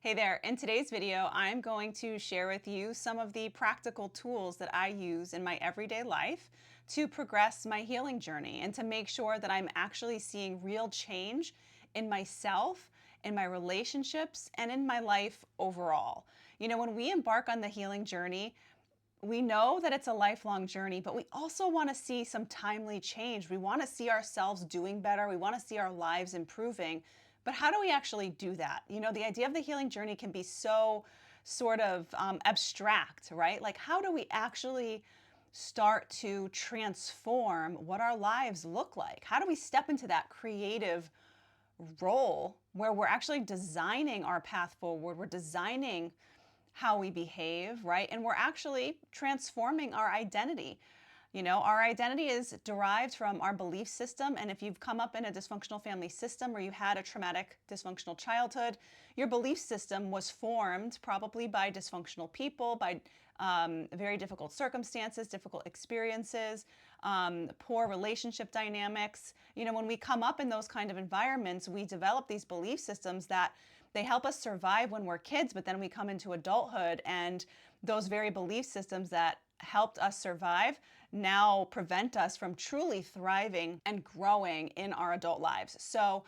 Hey there, in today's video, I'm going to share with you some of the practical tools that I use in my everyday life to progress my healing journey and to make sure that I'm actually seeing real change in myself, in my relationships, and in my life overall. When we embark on the healing journey, we know that it's a lifelong journey, but we also want to see some timely change. We want to see ourselves doing better. We want to see our lives improving. But how do we actually do that? The idea of the healing journey can be so sort of abstract, right? Like, how do we actually start to transform what our lives look like? How do we step into that creative role where we're actually designing our path forward? We're designing how we behave, right? And we're actually transforming our identity. Our identity is derived from our belief system. And if you've come up in a dysfunctional family system or you had a traumatic dysfunctional childhood, your belief system was formed probably by dysfunctional people, by very difficult circumstances, difficult experiences, poor relationship dynamics. When we come up in those kind of environments, we develop these belief systems that they help us survive when we're kids, but then we come into adulthood and those very belief systems that helped us survive now prevent us from truly thriving and growing in our adult lives. So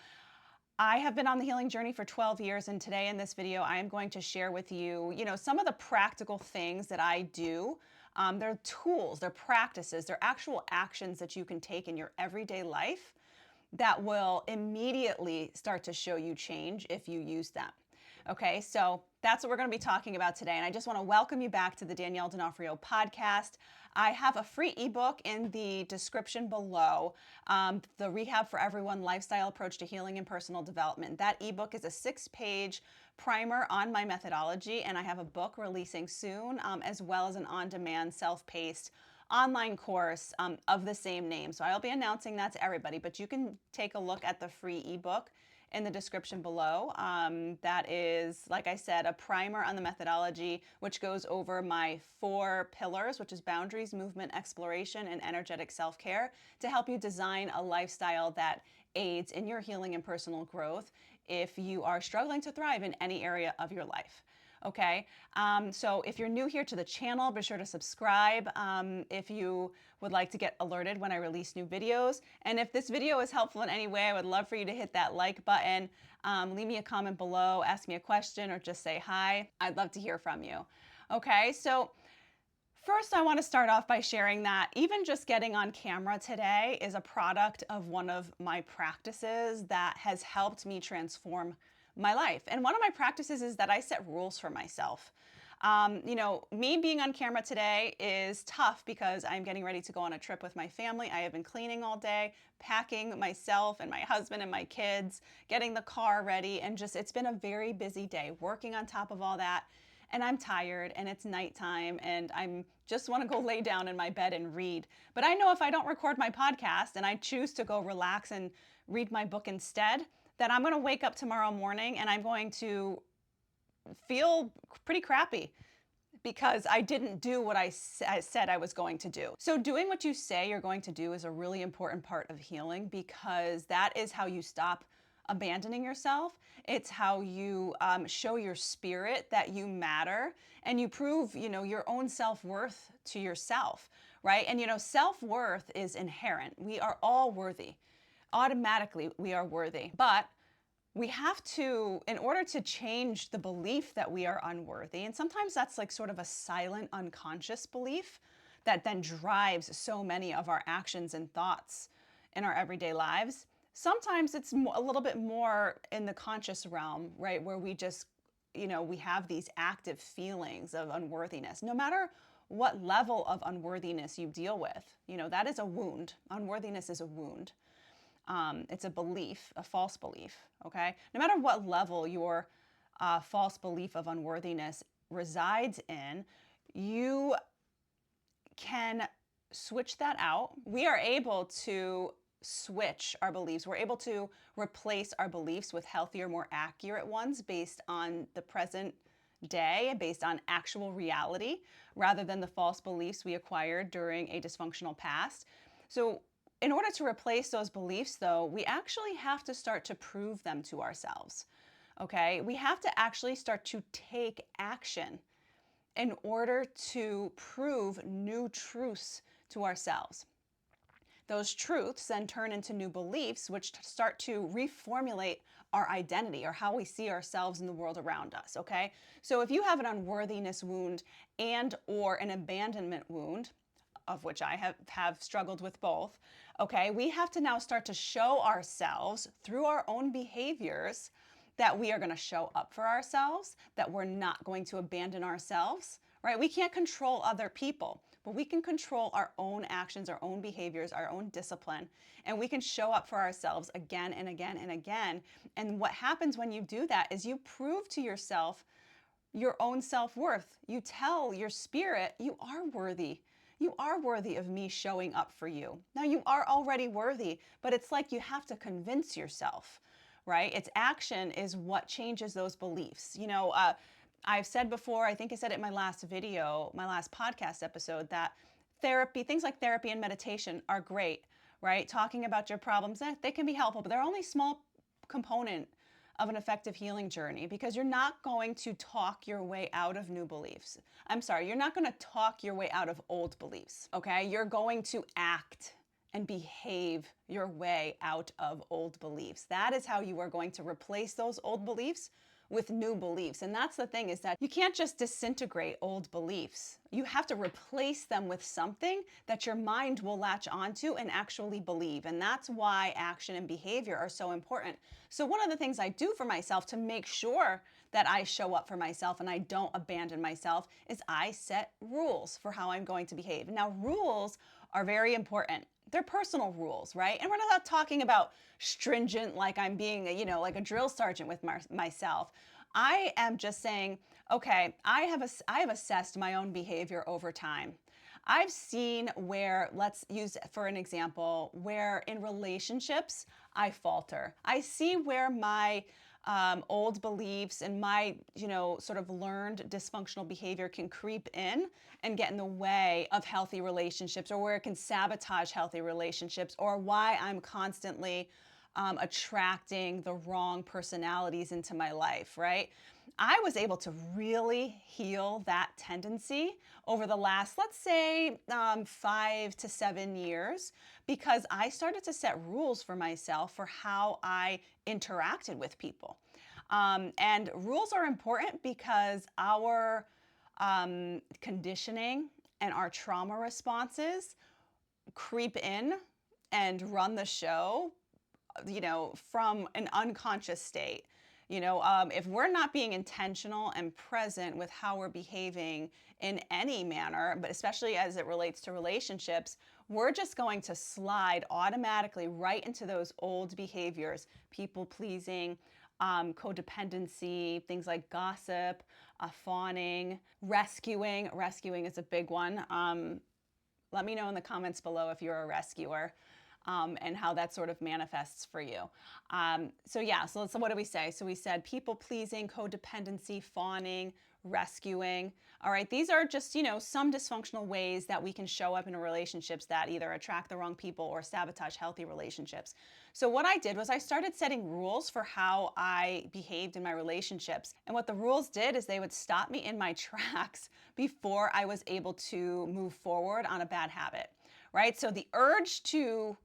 I have been on the healing journey for 12 years, and today in this video, I am going to share with you, some of the practical things that I do. They're tools, they're practices, they're actual actions that you can take in your everyday life that will immediately start to show you change if you use them. Okay, so that's what we're going to be talking about today. And I just want to welcome you back to the Danielle D'Onofrio Podcast. I have a free ebook in the description below, the Rehab for Everyone Lifestyle Approach to Healing and Personal Development. That ebook is a 6-page primer on my methodology, and I have a book releasing soon, as well as an on-demand, self-paced online course of the same name. So I'll be announcing that to everybody, but you can take a look at the free ebook in the description below. That is, like I said, a primer on the methodology, which goes over my 4 pillars, which is boundaries, movement, exploration, and energetic self-care, to help you design a lifestyle that aids in your healing and personal growth if you are struggling to thrive in any area of your life. Okay, so if you're new here to the channel, be sure to subscribe if you would like to get alerted when I release new videos. And if this video is helpful in any way, I would love for you to hit that like button, leave me a comment below, ask me a question, or just say hi. I'd love to hear from you. Okay, so first, I want to start off by sharing that even just getting on camera today is a product of one of my practices that has helped me transform my life. And one of my practices is that I set rules for myself. Me being on camera today is tough because I'm getting ready to go on a trip with my family. I have been cleaning all day, packing myself and my husband and my kids, getting the car ready, and it's been a very busy day, working on top of all that. And I'm tired and it's nighttime and I'm just want to go lay down in my bed and read. But I know if I don't record my podcast and I choose to go relax and read my book instead, that I'm going to wake up tomorrow morning and I'm going to feel pretty crappy because I didn't do what I said I was going to do. So doing what you say you're going to do is a really important part of healing because that is how you stop abandoning yourself. It's how you show your spirit that you matter and you prove, your own self-worth to yourself, right? And, self-worth is inherent. We are all worthy. Automatically, we are worthy. But we have to, in order to change the belief that we are unworthy, and sometimes that's like sort of a silent, unconscious belief that then drives so many of our actions and thoughts in our everyday lives. Sometimes it's a little bit more in the conscious realm, right? Where we just, we have these active feelings of unworthiness. No matter what level of unworthiness you deal with, that is a wound. Unworthiness is a wound. It's a belief, a false belief, okay? No matter what level your false belief of unworthiness resides in, you can switch that out. We are able to switch our beliefs. We're able to replace our beliefs with healthier, more accurate ones based on the present day, based on actual reality, rather than the false beliefs we acquired during a dysfunctional past. So in order to replace those beliefs, though, we actually have to start to prove them to ourselves. Okay? We have to actually start to take action in order to prove new truths to ourselves. Those truths then turn into new beliefs, which start to reformulate our identity or how we see ourselves in the world around us, okay? So if you have an unworthiness wound and or an abandonment wound, of which I have struggled with both, okay, we have to now start to show ourselves through our own behaviors that we are going to show up for ourselves, that we're not going to abandon ourselves, right? We can't control other people, but we can control our own actions, our own behaviors, our own discipline, and we can show up for ourselves again and again and again. And what happens when you do that is you prove to yourself your own self-worth. You tell your spirit, you are worthy. You are worthy of me showing up for you. Now, you are already worthy, but it's like you have to convince yourself, right? It's action is what changes those beliefs. I've said before, I think I said it in my last video, my last podcast episode, that therapy, things like therapy and meditation are great, right? Talking about your problems, they can be helpful, but they're only a small component of an effective healing journey, because you're not going to talk your way out of new beliefs. You're not going to talk your way out of old beliefs, okay? You're going to act and behave your way out of old beliefs. That is how you are going to replace those old beliefs with new beliefs. And that's the thing, is that you can't just disintegrate old beliefs. You have to replace them with something that your mind will latch onto and actually believe. And that's why action and behavior are so important. So one of the things I do for myself to make sure that I show up for myself and I don't abandon myself is I set rules for how I'm going to behave. Now, rules are very important. They're personal rules, right? And we're not talking about stringent, like I'm being, like a drill sergeant with myself. I am just saying, okay, I have assessed my own behavior over time. I've seen where, let's use for an example, where in relationships I falter. I see where my old beliefs and my, sort of learned dysfunctional behavior can creep in and get in the way of healthy relationships, or where it can sabotage healthy relationships, or why I'm constantly attracting the wrong personalities into my life, right? I was able to really heal that tendency over the last, let's say, 5 to 7 years, because I started to set rules for myself for how I interacted with people. And rules are important because our conditioning and our trauma responses creep in and run the show, from an unconscious state. If we're not being intentional and present with how we're behaving in any manner, but especially as it relates to relationships, we're just going to slide automatically right into those old behaviors: people pleasing, codependency, things like gossip, fawning, rescuing. Rescuing is a big one. Let me know in the comments below if you're a rescuer. And how that sort of manifests for you. So what do we say? So we said people pleasing, codependency, fawning, rescuing. All right, these are just, some dysfunctional ways that we can show up in relationships that either attract the wrong people or sabotage healthy relationships. So what I did was I started setting rules for how I behaved in my relationships. And what the rules did is they would stop me in my tracks before I was able to move forward on a bad habit, right? So the urge to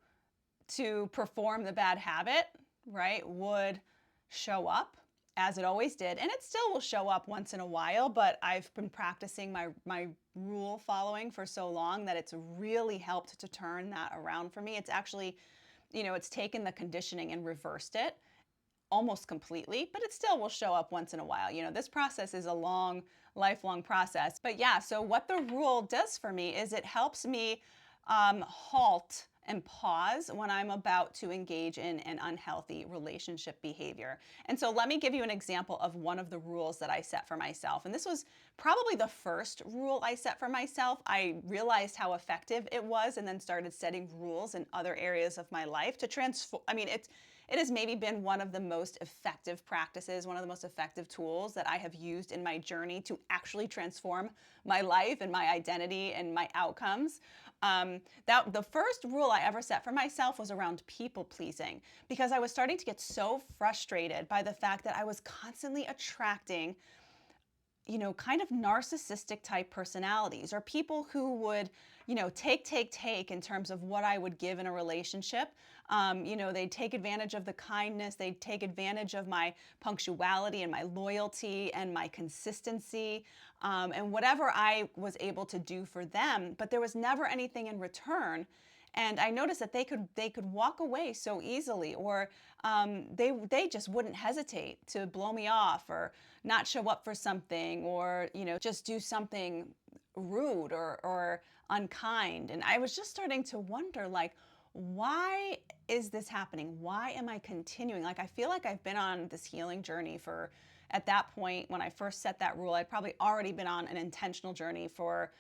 perform the bad habit, right, would show up, as it always did. And it still will show up once in a while, but I've been practicing my rule following for so long that it's really helped to turn that around for me. It's actually, it's taken the conditioning and reversed it almost completely, but it still will show up once in a while. This process is a long, lifelong process. But yeah, so what the rule does for me is it helps me halt and pause when I'm about to engage in an unhealthy relationship behavior. And so let me give you an example of one of the rules that I set for myself. And this was probably the first rule I set for myself. I realized how effective it was and then started setting rules in other areas of my life to transform. it has maybe been one of the most effective practices, one of the most effective tools that I have used in my journey to actually transform my life and my identity and my outcomes. That the first rule I ever set for myself was around people pleasing, because I was starting to get so frustrated by the fact that I was constantly attracting, kind of narcissistic type personalities, or people who would, take in terms of what I would give in a relationship. They'd take advantage of the kindness, they'd take advantage of my punctuality and my loyalty and my consistency, and whatever I was able to do for them, but there was never anything in return. And I noticed that they could walk away so easily, or they just wouldn't hesitate to blow me off, or not show up for something, or just do something rude or unkind. And I was just starting to wonder, like, why is this happening? Why am I continuing? Like, I feel like I've been on this healing journey for, at that point when I first set that rule, I'd probably already been on an intentional journey for,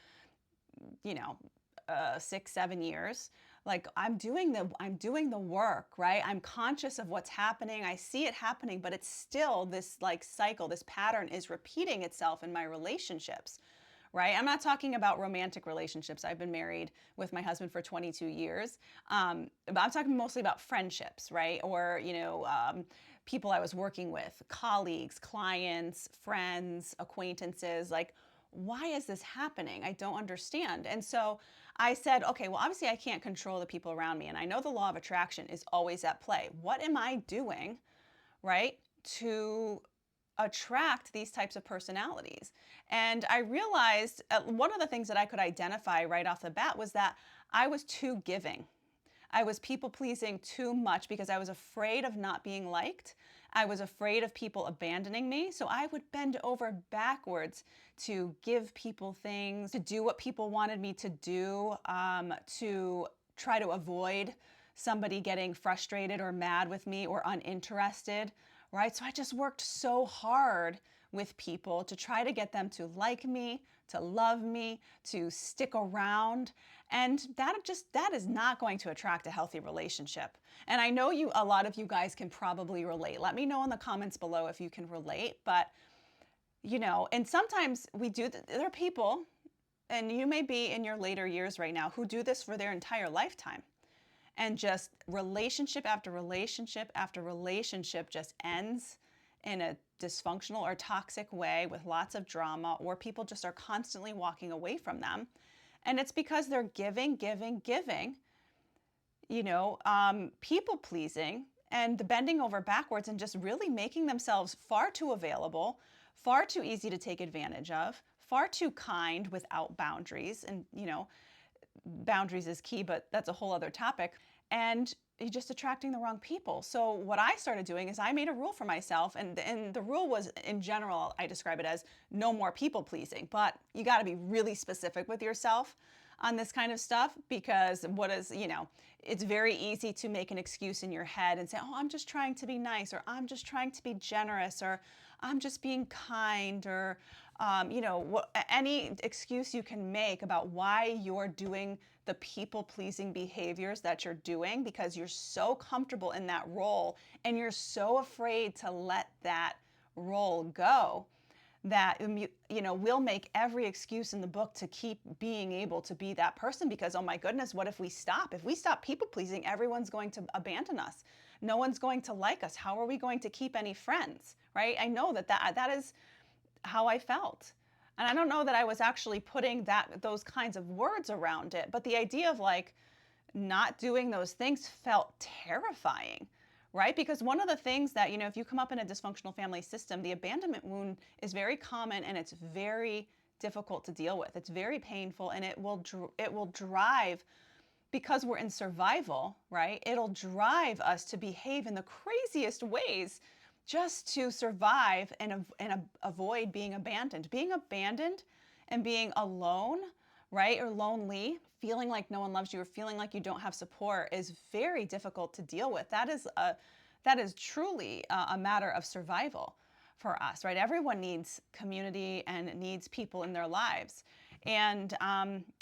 6, 7 years. Like, I'm doing the work, right? I'm conscious of what's happening. I see it happening, but it's still this like cycle, this pattern is repeating itself in my relationships, right? I'm not talking about romantic relationships. I've been married with my husband for 22 years. But I'm talking mostly about friendships, right? Or, people I was working with, colleagues, clients, friends, acquaintances. Like, why is this happening? I don't understand. And so I said, okay, well, obviously I can't control the people around me. And I know the law of attraction is always at play. What am I doing, right, to attract these types of personalities? And I realized one of the things that I could identify right off the bat was that I was too giving. I was people pleasing too much because I was afraid of not being liked. I was afraid of people abandoning me. So I would bend over backwards to give people things, to do what people wanted me to do, to try to avoid somebody getting frustrated or mad with me or uninterested, right? So I just worked so hard with people to try to get them to like me, to love me, to stick around. And that is not going to attract a healthy relationship. And I know a lot of you guys can probably relate. Let me know in the comments below if you can relate. But, and sometimes there are people, and you may be in your later years right now, who do this for their entire lifetime. And just relationship after relationship after relationship just ends in a dysfunctional or toxic way with lots of drama, or people just are constantly walking away from them. And it's because they're giving, people pleasing, and the bending over backwards, and just really making themselves far too available, far too easy to take advantage of, far too kind without boundaries. And, boundaries is key, but that's a whole other topic. And you're just attracting the wrong people. So what I started doing is I made a rule for myself, and the rule was, in general, I describe it as no more people pleasing. But you got to be really specific with yourself on this kind of stuff, because it's very easy to make an excuse in your head and say, oh, I'm just trying to be nice, or I'm just trying to be generous, or I'm just being kind, or any excuse you can make about why you're doing the people-pleasing behaviors that you're doing, because you're so comfortable in that role and you're so afraid to let that role go, that we'll make every excuse in the book to keep being able to be that person, because, oh my goodness, what if we stop? If we stop people-pleasing, everyone's going to abandon us. No one's going to like us. How are we going to keep any friends, right? I know that is how I felt. And I don't know that I was actually putting those kinds of words around it, but the idea of like not doing those things felt terrifying, right? Because one of the things that, if you come up in a dysfunctional family system, the abandonment wound is very common, and it's very difficult to deal with. It's very painful, and it will drive, because we're in survival, right? It'll drive us to behave in the craziest ways just to survive and avoid being abandoned. Being abandoned and being alone, right, or lonely, feeling like no one loves you, or feeling like you don't have support, is very difficult to deal with. That is truly a matter of survival for us, right? Everyone needs community and needs people in their lives. And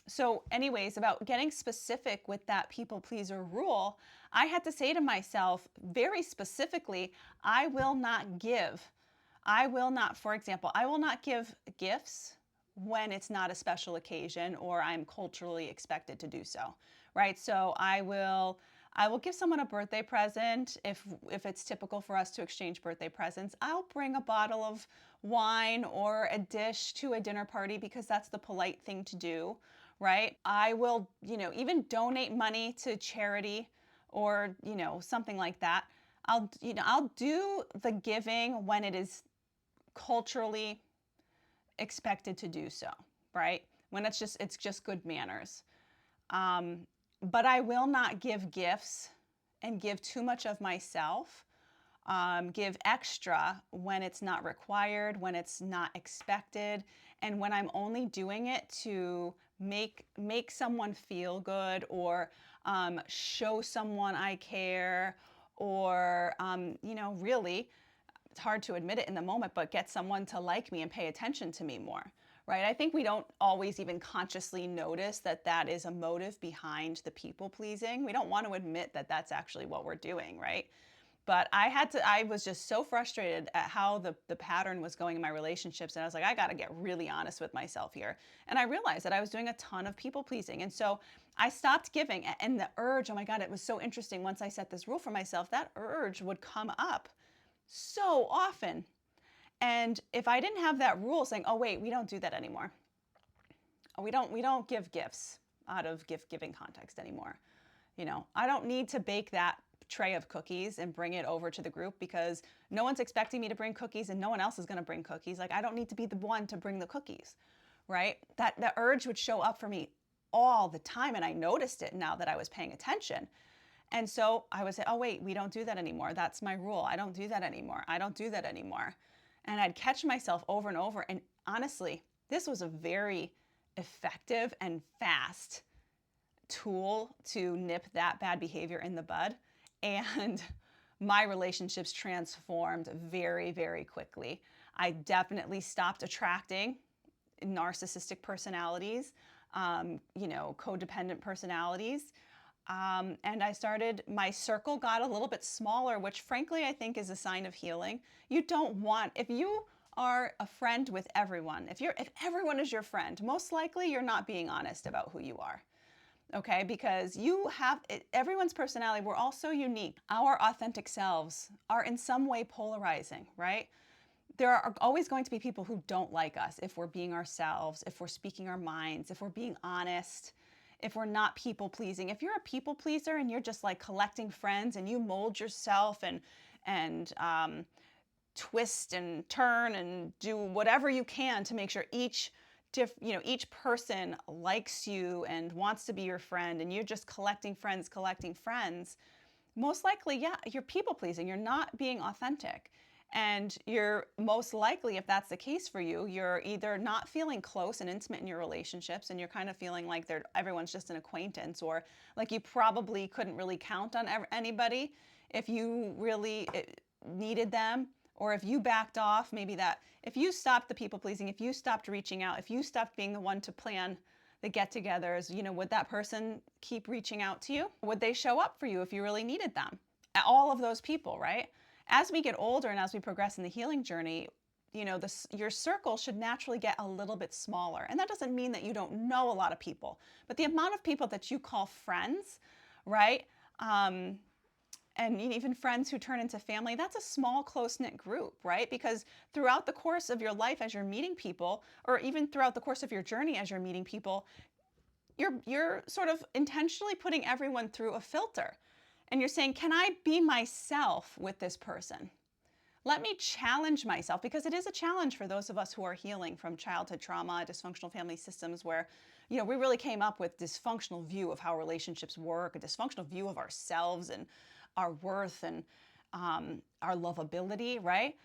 so anyways, about getting specific with that people pleaser rule, I had to say to myself very specifically, I will not give. I will not, for example, I will not give gifts when it's not a special occasion or I'm culturally expected to do so, right? So I will give someone a birthday present if it's typical for us to exchange birthday presents. I'll bring a bottle of wine or a dish to a dinner party because that's the polite thing to do, right? I will, even donate money to charity or, something like that. I'll do the giving when it is culturally expected to do so, right? When it's just good manners. But I will not give gifts and give too much of myself, give extra when it's not required, when it's not expected, and when I'm only doing it to make someone feel good or show someone I care or, really, it's hard to admit it in the moment, but get someone to like me and pay attention to me more, right? I think we don't always even consciously notice that that is a motive behind the people pleasing. We don't want to admit that that's actually what we're doing, right? But I was just so frustrated at how the pattern was going in my relationships. And I was like, I got to get really honest with myself here. And I realized that I was doing a ton of people pleasing. And so I stopped giving. And the urge, oh my God, it was so interesting. Once I set this rule for myself, that urge would come up so often. And if I didn't have that rule saying, oh wait, we don't do that anymore. We don't give gifts out of gift giving context anymore. I don't need to bake that tray of cookies and bring it over to the group because no one's expecting me to bring cookies and no one else is going to bring cookies. Like, I don't need to be the one to bring the cookies, right? That urge would show up for me all the time. And I noticed it now that I was paying attention. And so I would say, oh, wait, we don't do that anymore. That's my rule. I don't do that anymore. I don't do that anymore. And I'd catch myself over and over. And honestly, this was a very effective and fast tool to nip that bad behavior in the bud. And my relationships transformed very, very quickly. I definitely stopped attracting narcissistic personalities, codependent personalities. And my circle got a little bit smaller, which frankly I think is a sign of healing. If you are a friend with everyone, if everyone is your friend, most likely you're not being honest about who you are. Okay, because everyone's personality, we're all so unique. Our authentic selves are in some way polarizing, right? There are always going to be people who don't like us if we're being ourselves, if we're speaking our minds, if we're being honest, if we're not people pleasing. If you're a people pleaser and you're just like collecting friends and you mold yourself and twist and turn and do whatever you can to make sure each person likes you and wants to be your friend, and you're just collecting friends, most likely, yeah, you're people pleasing. You're not being authentic. And you're most likely, if that's the case for you, you're either not feeling close and intimate in your relationships and you're kind of feeling like everyone's just an acquaintance, or like you probably couldn't really count on anybody if you really needed them, or if you backed off, if you stopped the people pleasing, if you stopped reaching out, if you stopped being the one to plan the get-togethers, would that person keep reaching out to you? Would they show up for you if you really needed them? All of those people, right? As we get older and as we progress in the healing journey, your circle should naturally get a little bit smaller. And that doesn't mean that you don't know a lot of people, but the amount of people that you call friends, right? And even friends who turn into family, that's a small, close-knit group, right? Because throughout the course of your life as you're meeting people, or even throughout the course of your journey as you're meeting people, you're sort of intentionally putting everyone through a filter. And you're saying, can I be myself with this person? Let me challenge myself, because it is a challenge for those of us who are healing from childhood trauma, dysfunctional family systems where, we really came up with dysfunctional view of how relationships work, a dysfunctional view of ourselves and our worth and our lovability, right?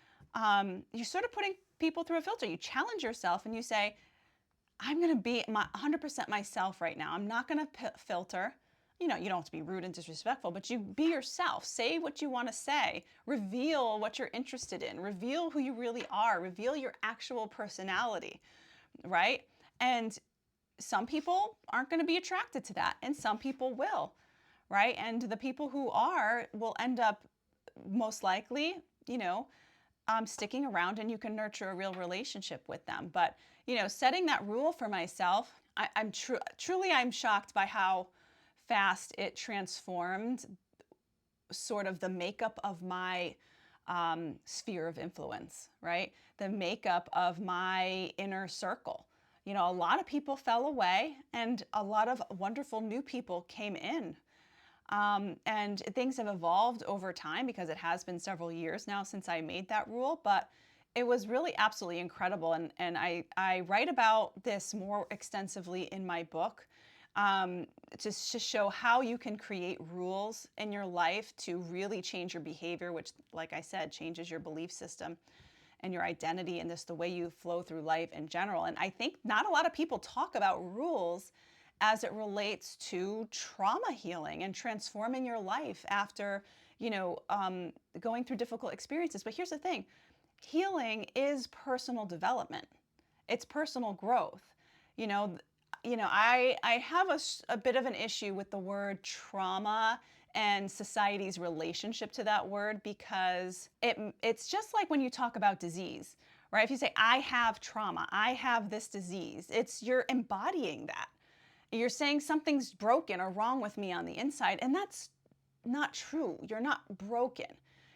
You're sort of putting people through a filter. You challenge yourself and you say, I'm going to be 100% myself right now. I'm not going to filter. You don't have to be rude and disrespectful, but you be yourself. Say what you want to say. Reveal what you're interested in. Reveal who you really are. Reveal your actual personality, right? And some people aren't going to be attracted to that, and some people will, right? And the people who are will end up most likely, sticking around, and you can nurture a real relationship with them. But, setting that rule for myself, I'm shocked by how fast it transformed sort of the makeup of my sphere of influence, right? The makeup of my inner circle. A lot of people fell away and a lot of wonderful new people came in. And things have evolved over time because it has been several years now since I made that rule, but it was really absolutely incredible. And I write about this more extensively in my book, just to show how you can create rules in your life to really change your behavior, which, like I said, changes your belief system and your identity and just the way you flow through life in general. And I think not a lot of people talk about rules as it relates to trauma healing and transforming your life after, going through difficult experiences. But here's the thing, healing is personal development. It's personal growth. I have a bit of an issue with the word trauma and society's relationship to that word, because it's just like when you talk about disease, right? If you say, I have trauma, I have this disease, you're embodying that. You're saying something's broken or wrong with me on the inside, and that's not true. You're not broken.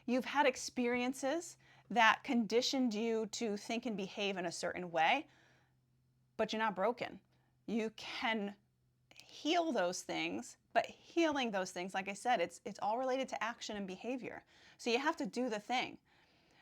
You've had experiences that conditioned you to think and behave in a certain way, but you're not broken. You can heal those things, but healing those things, like I said, it's all related to action and behavior. So you have to do the thing.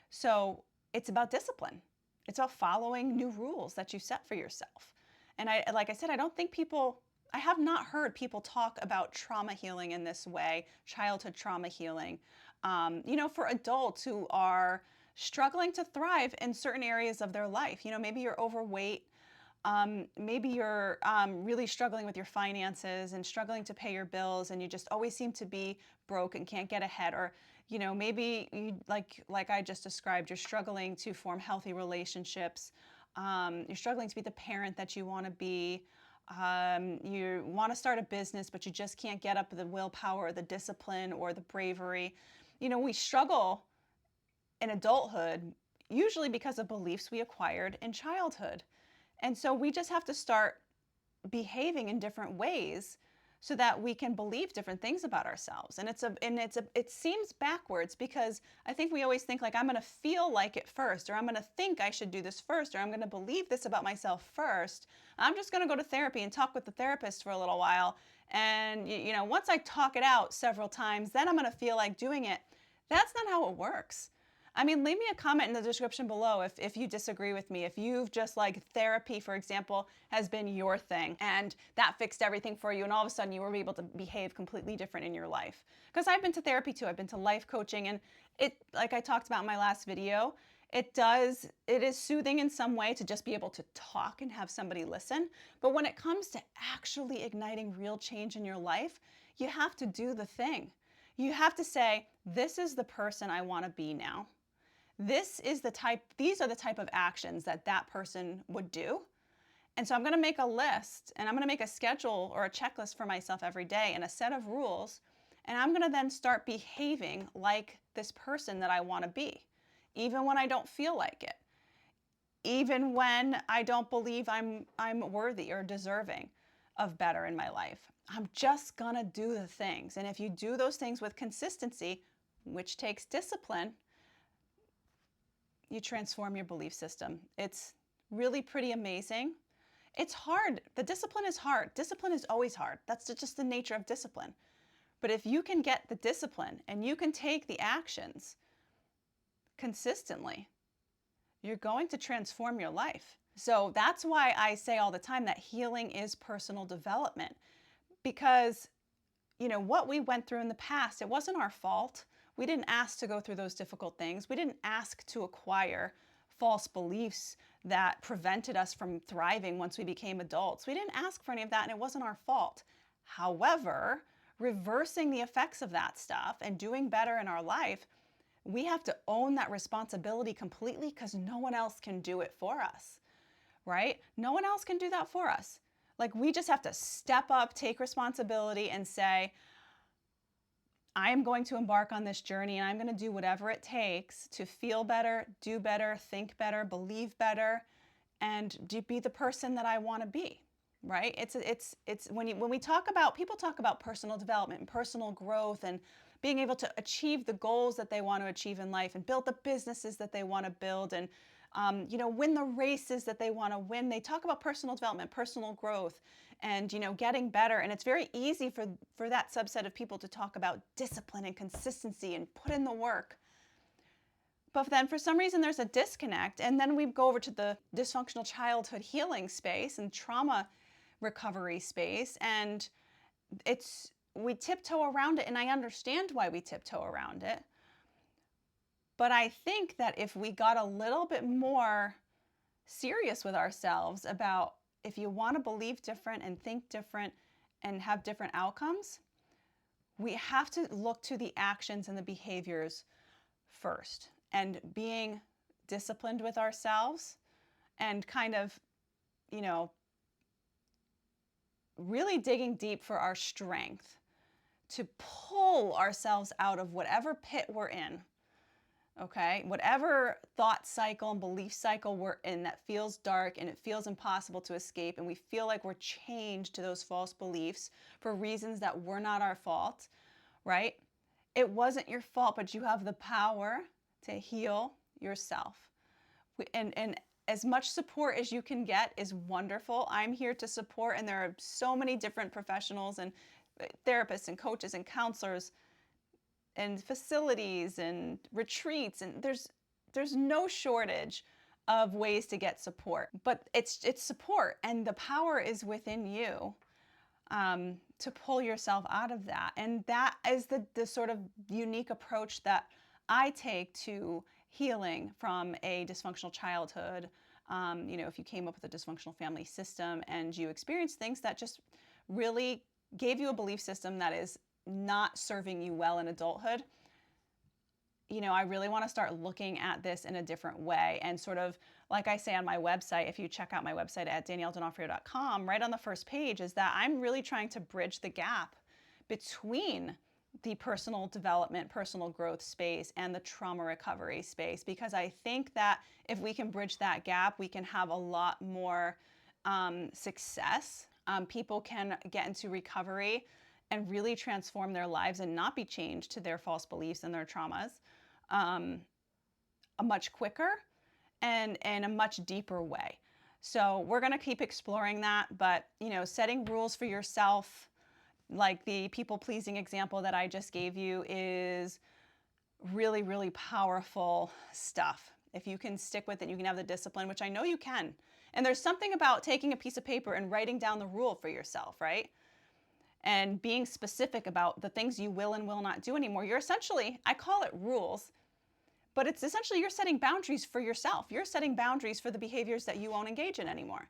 So it's about discipline. It's about following new rules that you set for yourself. And like I said, I have not heard people talk about trauma healing in this way, childhood trauma healing, for adults who are struggling to thrive in certain areas of their life. Maybe you're overweight. Maybe you're really struggling with your finances and struggling to pay your bills, and you just always seem to be broke and can't get ahead. Or, maybe you, like I just described, you're struggling to form healthy relationships. You're struggling to be the parent that you want to be. You want to start a business, but you just can't get up the willpower or the discipline or the bravery. We struggle in adulthood, usually because of beliefs we acquired in childhood. And so we just have to start behaving in different ways so that we can believe different things about ourselves. And it seems backwards, because I think we always think like, I'm going to feel like it first, or I'm going to think I should do this first, or I'm going to believe this about myself first. I'm just going to go to therapy and talk with the therapist for a little while. And once I talk it out several times, then I'm going to feel like doing it. That's not how it works. I mean, leave me a comment in the description below if you disagree with me, if you've just like therapy, for example, has been your thing and that fixed everything for you, and all of a sudden you were able to behave completely different in your life. Because I've been to therapy too. I've been to life coaching, and it, like I talked about in my last video, it is soothing in some way to just be able to talk and have somebody listen. But when it comes to actually igniting real change in your life, you have to do the thing. You have to say, this is the person I want to be now. These are the type of actions that person would do. And so I'm going to make a list, and I'm going to make a schedule or a checklist for myself every day and a set of rules. And I'm going to then start behaving like this person that I want to be, even when I don't feel like it, even when I don't believe I'm worthy or deserving of better in my life. I'm just going to do the things. And if you do those things with consistency, which takes discipline, you transform your belief system. It's really pretty amazing. It's hard. The discipline is hard. Discipline is always hard. That's just the nature of discipline. But if you can get the discipline and you can take the actions consistently, you're going to transform your life. So that's why I say all the time that healing is personal development, because what we went through in the past, it wasn't our fault. We didn't ask to go through those difficult things. We didn't ask to acquire false beliefs that prevented us from thriving once we became adults. We didn't ask for any of that, and it wasn't our fault. However, reversing the effects of that stuff and doing better in our life, we have to own that responsibility completely, because no one else can do it for us, right? No one else can do that for us. Like, we just have to step up, take responsibility, and say, I am going to embark on this journey, and I'm going to do whatever it takes to feel better, do better, think better, believe better, and be the person that I want to be. Right? It's when we talk about, people talk about personal development and personal growth and being able to achieve the goals that they want to achieve in life and build the businesses that they want to build and win the races that they want to win. They talk about personal development, personal growth, and getting better. And it's very easy for that subset of people to talk about discipline and consistency and put in the work. But then for some reason there's a disconnect, and then we go over to the dysfunctional childhood healing space and trauma recovery space, and we tiptoe around it, and I understand why we tiptoe around it. But I think that if we got a little bit more serious with ourselves about, if you want to believe different and think different and have different outcomes, we have to look to the actions and the behaviors first, and being disciplined with ourselves and kind of, really digging deep for our strength to pull ourselves out of whatever pit we're in, okay? Whatever thought cycle and belief cycle we're in that feels dark and it feels impossible to escape, and we feel like we're chained to those false beliefs for reasons that were not our fault, right? It wasn't your fault, but you have the power to heal yourself. And as much support as you can get is wonderful. I'm here to support, and there are so many different professionals and therapists and coaches and counselors and facilities and retreats, and there's no shortage of ways to get support. But it's support, and the power is within you to pull yourself out of that. And that is the sort of unique approach that I take to healing from a dysfunctional childhood. If you came up with a dysfunctional family system and you experienced things that just really gave you a belief system that is not serving you well in adulthood, I really want to start looking at this in a different way. And sort of, like I say on my website, if you check out my website at DanielleD'Onofrio.com, right on the first page is that I'm really trying to bridge the gap between the personal development, personal growth space and the trauma recovery space, because I think that if we can bridge that gap, we can have a lot more success. People can get into recovery and really transform their lives and not be chained to their false beliefs and their traumas a much quicker and in a much deeper way. So we're going to keep exploring that, but setting rules for yourself, like the people-pleasing example that I just gave you, is really, really powerful stuff. If you can stick with it, you can have the discipline, which I know you can. And there's something about taking a piece of paper and writing down the rule for yourself, right? And being specific about the things you will and will not do anymore. You're essentially, I call it rules, but it's essentially you're setting boundaries for yourself. You're setting boundaries for the behaviors that you won't engage in anymore,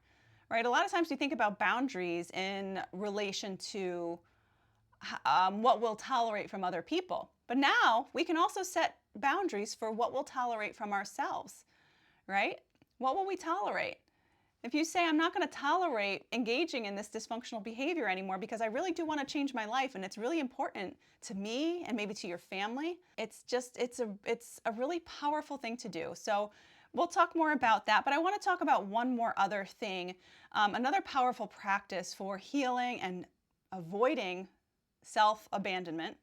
right? A lot of times we think about boundaries in relation to what we'll tolerate from other people. But now we can also set boundaries for what we'll tolerate from ourselves, right? What will we tolerate? If you say, I'm not going to tolerate engaging in this dysfunctional behavior anymore because I really do want to change my life and it's really important to me and maybe to your family, it's a really powerful thing to do. So we'll talk more about that, but I want to talk about one more other thing. Another powerful practice for healing and avoiding self-abandonment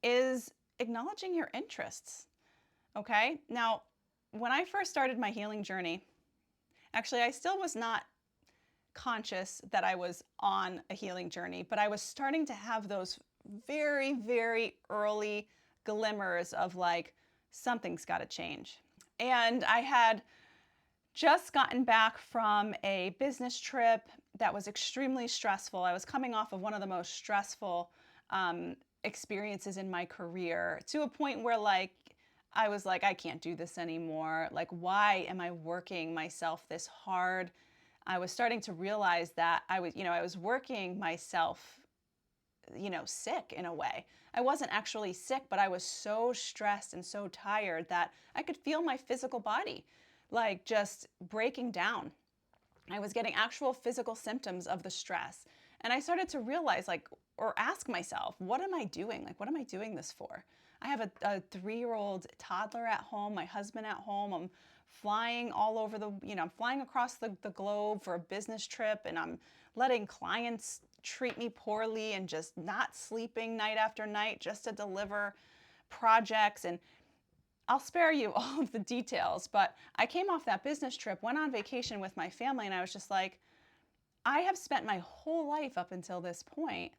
is acknowledging your interests. Okay? Now, when I first started my healing journey, actually, I still was not conscious that I was on a healing journey, but I was starting to have those very, very early glimmers of like, something's got to change. And I had just gotten back from a business trip that was extremely stressful. I was coming off of one of the most stressful experiences in my career, to a point where I was like, I can't do this anymore. Like, why am I working myself this hard? I was starting to realize that I was working myself, sick in a way. I wasn't actually sick, but I was so stressed and so tired that I could feel my physical body like just breaking down. I was getting actual physical symptoms of the stress. And I started to realize, like, or ask myself, what am I doing? Like, what am I doing this for? I have a 3-year-old toddler at home, my husband at home. I'm flying all over I'm flying across the globe for a business trip, and I'm letting clients treat me poorly and just not sleeping night after night just to deliver projects. And I'll spare you all of the details, but I came off that business trip, went on vacation with my family, and I was just like, I have spent my whole life up until this point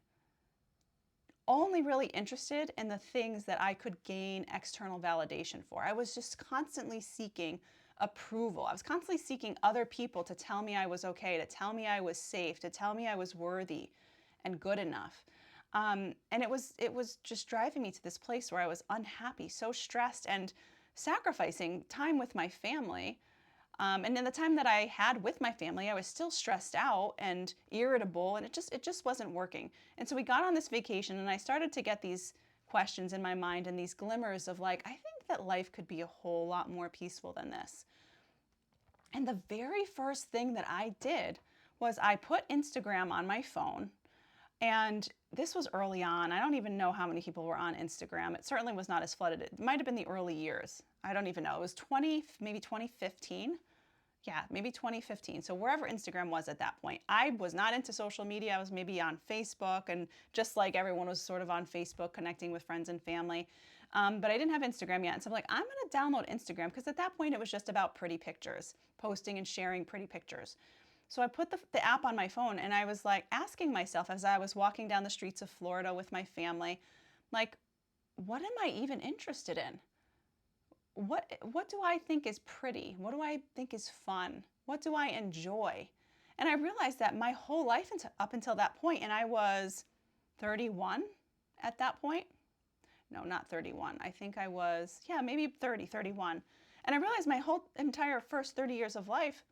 only really interested in the things that I could gain external validation for. I was just constantly seeking approval. I was constantly seeking other people to tell me I was okay, to tell me I was safe, to tell me I was worthy and good enough. And it was just driving me to this place where I was unhappy, so stressed, and sacrificing time with my family. And in the time that I had with my family, I was still stressed out and irritable, and it just wasn't working. And so we got on this vacation, and I started to get these questions in my mind and these glimmers of, like, I think that life could be a whole lot more peaceful than this. And the very first thing that I did was I put Instagram on my phone. And this was early on. I don't even know how many people were on Instagram. It certainly was not as flooded. It might have been the early years. I don't even know. It was maybe 2015. Yeah, maybe 2015. So wherever Instagram was at that point. I was not into social media. I was maybe on Facebook, and just like everyone was sort of on Facebook connecting with friends and family. But I didn't have Instagram yet. And so I'm like, I'm going to download Instagram, because at that point it was just about pretty pictures, posting and sharing pretty pictures. So I put the app on my phone, and I was like asking myself as I was walking down the streets of Florida with my family, like, what am I even interested in? What do I think is pretty? What do I think is fun? What do I enjoy? And I realized that my whole life up until that point, and I was 31 at that point. No, not 31. I think I was, yeah, maybe 30, 31. And I realized my whole entire first 30 years of life,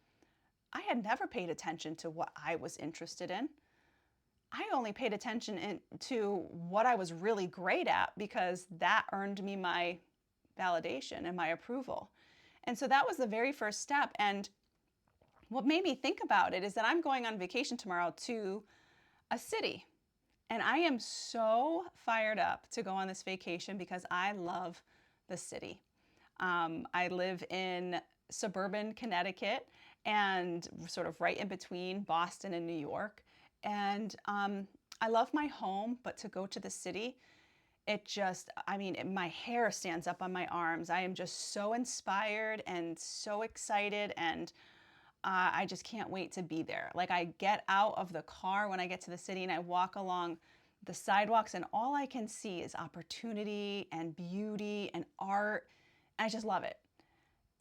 I had never paid attention to what I was interested in. I only paid attention to what I was really great at, because that earned me my validation and my approval. And so that was the very first step. And what made me think about it is that I'm going on vacation tomorrow to a city. And I am so fired up to go on this vacation because I love the city. I live in suburban Connecticut, and sort of right in between Boston and New York. And I love my home, but to go to the city, my hair stands up on my arms. I am just so inspired and so excited, and I just can't wait to be there. Like, I get out of the car when I get to the city, and I walk along the sidewalks, and all I can see is opportunity and beauty and art. I just love it.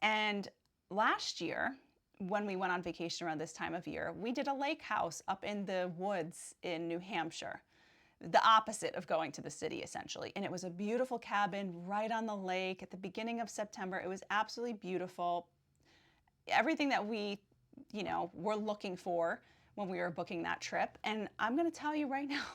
And last year, when we went on vacation around this time of year, we did a lake house up in the woods in New Hampshire, the opposite of going to the city, essentially. And it was a beautiful cabin right on the lake at the beginning of September. It was absolutely beautiful. Everything that we, were looking for when we were booking that trip. And I'm going to tell you right now,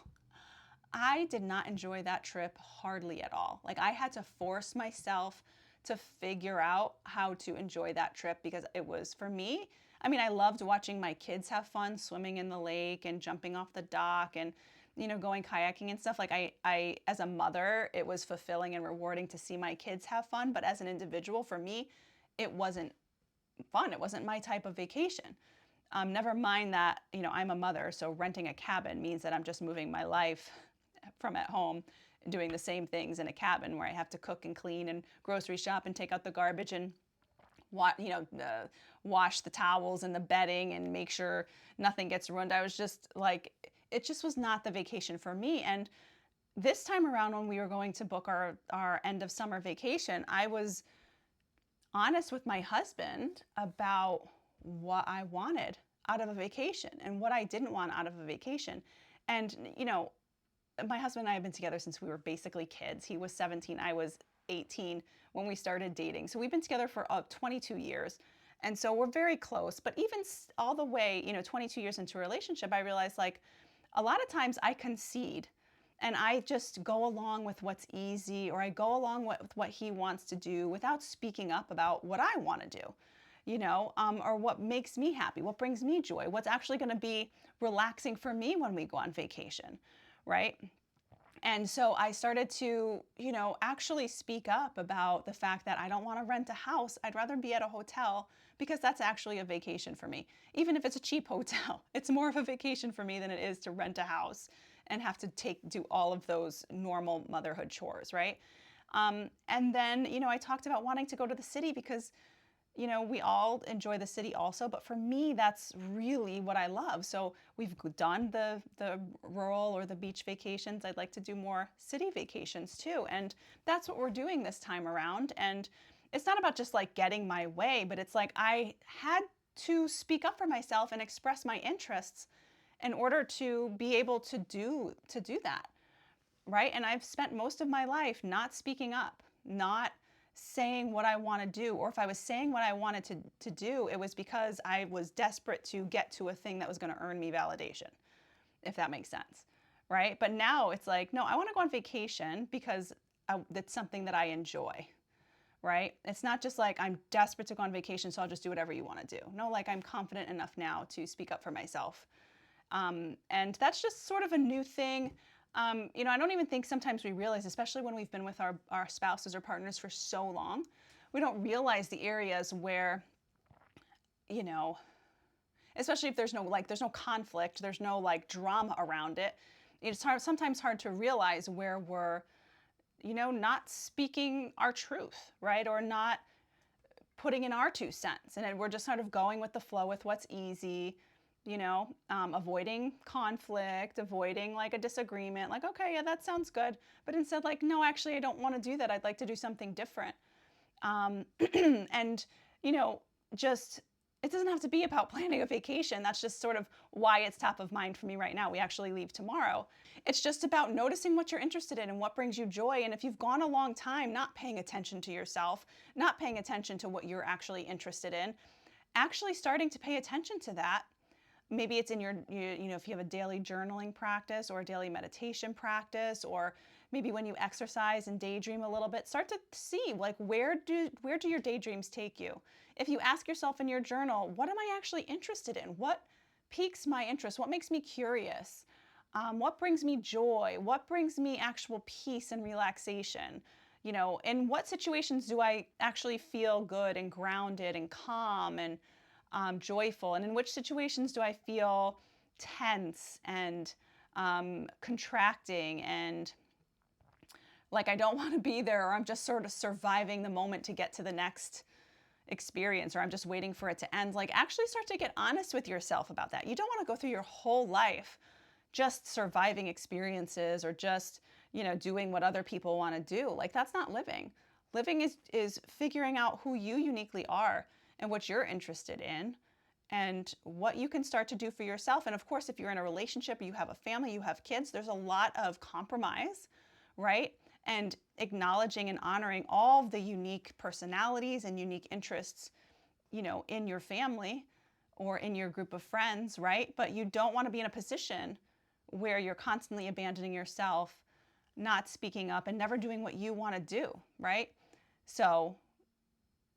I did not enjoy that trip hardly at all. Like, I had to force myself to figure out how to enjoy that trip, because it was, for me, I loved watching my kids have fun swimming in the lake and jumping off the dock and, going kayaking and stuff. Like, I, as a mother, it was fulfilling and rewarding to see my kids have fun. But as an individual, for me, it wasn't fun. It wasn't my type of vacation. Never mind that, I'm a mother, so renting a cabin means that I'm just moving my life from at home, doing the same things in a cabin where I have to cook and clean and grocery shop and take out the garbage and wash the towels and the bedding and make sure nothing gets ruined. I was just like, it just was not the vacation for me. And this time around, when we were going to book our end of summer vacation, I was honest with my husband about what I wanted out of a vacation and what I didn't want out of a vacation. And, my husband and I have been together since we were basically kids. He was 17, I was 18 when we started dating. So we've been together for 22 years. And so we're very close. But even all the way, 22 years into a relationship, I realized, like, a lot of times I concede and I just go along with what's easy, or I go along with what he wants to do without speaking up about what I want to do. or what makes me happy, what brings me joy, what's actually going to be relaxing for me when we go on vacation, right? And so I started to, actually speak up about the fact that I don't want to rent a house. I'd rather be at a hotel because that's actually a vacation for me. Even if it's a cheap hotel, it's more of a vacation for me than it is to rent a house and have to do all of those normal motherhood chores, right? And then, I talked about wanting to go to the city because we all enjoy the city also, but for me, that's really what I love. So we've done the rural or the beach vacations. I'd like to do more city vacations too. And that's what we're doing this time around. And it's not about just like getting my way, but it's like I had to speak up for myself and express my interests in order to be able to do that, right? And I've spent most of my life not speaking up, not saying what I want to do, or if I was saying what I wanted to do, it was because I was desperate to get to a thing that was going to earn me validation, if that makes sense, right? But now it's like, no, I want to go on vacation because that's something that I enjoy, right? It's not just like I'm desperate to go on vacation, so I'll just do whatever you want to do. No, like I'm confident enough now to speak up for myself. And that's just sort of a new thing. I don't even think sometimes we realize, especially when we've been with our spouses or partners for so long, we don't realize the areas where, especially if there's no conflict, there's no like drama around it. It's sometimes hard to realize where we're, not speaking our truth, right? Or not putting in our 2 cents. And we're just sort of going with the flow with what's easy, avoiding conflict, avoiding like a disagreement, like, okay, yeah, that sounds good. But instead, like, no, actually, I don't want to do that. I'd like to do something different. And, just, it doesn't have to be about planning a vacation. That's just sort of why it's top of mind for me right now. We actually leave tomorrow. It's just about noticing what you're interested in and what brings you joy. And if you've gone a long time not paying attention to yourself, not paying attention to what you're actually interested in, actually starting to pay attention to that. Maybe it's in if you have a daily journaling practice or a daily meditation practice, or maybe when you exercise and daydream a little bit, start to see like where do your daydreams take you? If you ask yourself in your journal, what am I actually interested in? What piques my interest? What makes me curious? What brings me joy? What brings me actual peace and relaxation? In what situations do I actually feel good and grounded and calm and joyful, and in which situations do I feel tense and contracting and like I don't want to be there, or I'm just sort of surviving the moment to get to the next experience, or I'm just waiting for it to end. Like, actually start to get honest with yourself about that. You don't want to go through your whole life just surviving experiences or just, doing what other people want to do. Like, that's not living. Living is figuring out who you uniquely are and what you're interested in and what you can start to do for yourself. And of course, if you're in a relationship, you have a family, you have kids, there's a lot of compromise, right? And acknowledging and honoring all the unique personalities and unique interests, in your family or in your group of friends, right? But you don't want to be in a position where you're constantly abandoning yourself, not speaking up, and never doing what you want to do, right? So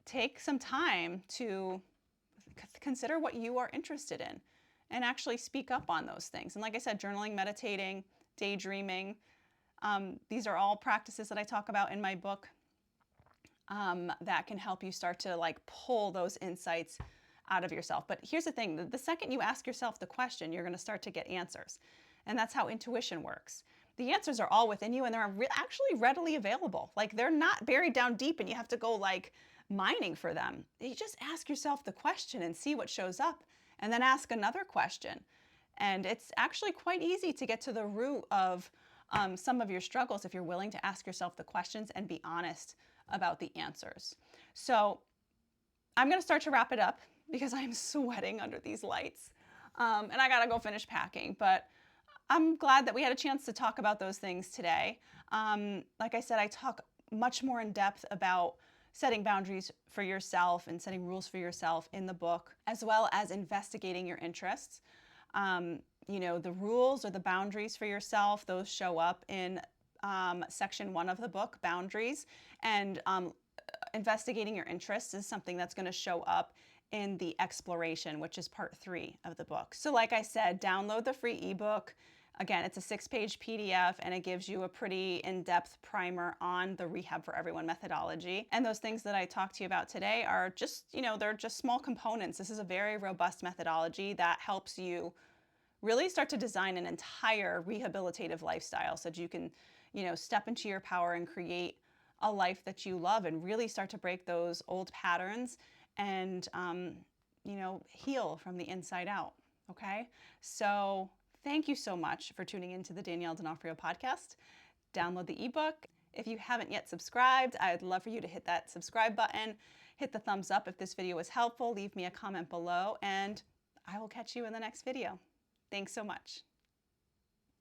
take some time to consider what you are interested in and actually speak up on those things. And like I said, journaling, meditating, daydreaming, these are all practices that I talk about in my book that can help you start to like pull those insights out of yourself. But here's the thing, the second you ask yourself the question, you're going to start to get answers. And that's how intuition works. The answers are all within you, and they're actually readily available. Like, they're not buried down deep and you have to go like mining for them. You just ask yourself the question and see what shows up, and then ask another question. And it's actually quite easy to get to the root of some of your struggles if you're willing to ask yourself the questions and be honest about the answers. So I'm going to start to wrap it up because I'm sweating under these lights, and I got to go finish packing. But I'm glad that we had a chance to talk about those things today. Like I said, I talk much more in depth about setting boundaries for yourself and setting rules for yourself in the book, as well as investigating your interests. The rules or the boundaries for yourself, those show up in section 1 of the book, Boundaries. And investigating your interests is something that's going to show up in the exploration, which is part 3 of the book. So like I said, download the free ebook. Again, it's a 6-page PDF, and it gives you a pretty in-depth primer on the Rehab for Everyone methodology. And those things that I talked to you about today are just, they're just small components. This is a very robust methodology that helps you really start to design an entire rehabilitative lifestyle so that you can, step into your power and create a life that you love and really start to break those old patterns and, heal from the inside out. Okay? So thank you so much for tuning into the Danielle D'Onofrio Podcast. Download the ebook. If you haven't yet subscribed, I'd love for you to hit that subscribe button, hit the thumbs up if this video was helpful, leave me a comment below, and I will catch you in the next video. Thanks so much.